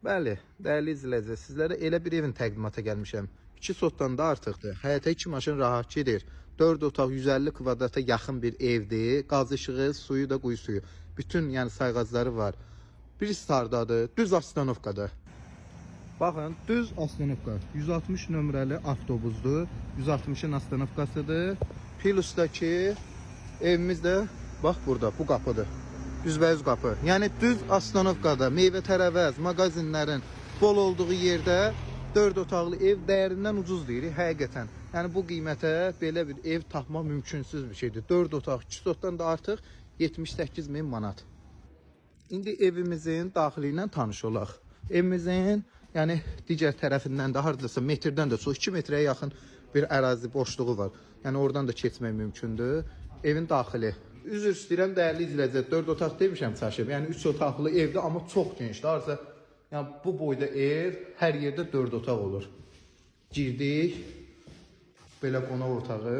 Bəli, dəyərli izləyicilər, sizlərə elə bir evin təqdimata gəlmişəm. 2 sotdan da artıqdır. Həyətə 2 maşın rahat gedir. 4 otaq 150 kvadrata yaxın bir evdir. Qaz işığı, suyu da quyu suyu. Bütün yəni sayğacları var. Bir stardadır, düz Astanovkadır. Baxın, düz Astanovka. 160 nömrəli avtobusdur. 160-ın Astanovkasıdır. Plusdakı evimiz də bax burada, bu qapıdır. Üzbəüz qapı. Yəni düz Astanovkada meyvə tərəvəz, mağazinlərin bol olduğu yerdə 4 otaqlı ev dəyərindən ucuz deyirik həqiqətən. Yəni bu qiymətə belə bir ev tapmaq mümkünsüz bir şeydir. 4 otaq, 2 sotdan da artıq 78 min manat. İndi evimizin daxili ilə tanış olaq. Evimizin yəni digər tərəfindən də hardasa metrdən də çox 2 metrəyə yaxın bir ərazi boşluğu var. Yəni oradan da keçmək mümkündür. Evin daxili. Üzr istəyirəm dəyərli izləyicilər, 4 otaq demişəm çaşıb. Yəni 3 otaqlı evdir, amma çox genişdir. Arsa yəni bu boyda ev hər yerdə 4 otaq olur. Girdik. Belə qonaq otağı.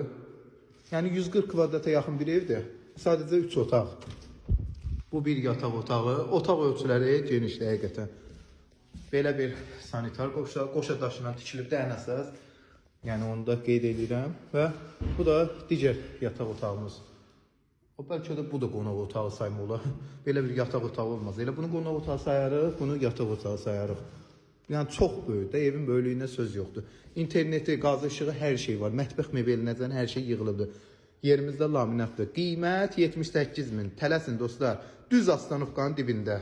Yəni 140 kvadrata yaxın bir evdir. Sadəcə 3 otaq. Bu bir yataq otağı. Otaq ölçüləri genişdir həqiqətən. Belə bir sanitar qoşa daşından tikilib ən əsas. Yəni onu da qeyd edirəm və bu da digər yataq otağımız. O bəlkə də bu da qonaq otağı sayma olar. Belə bir yataq otağı olmaz. Elə bunu qonaq otağı sayarıq, bunu yataq otağı sayarıq. Yəni çox böyükdür, evin böyüklüyünə söz yoxdur. İnterneti, qaz işığı, hər şey var. Mətbəx mebelinəcən hər şey yığılıbdır. Yerimizdə laminatdır. Qiymət 78 min. Tələsin dostlar. Düz Astanovkanın dibində.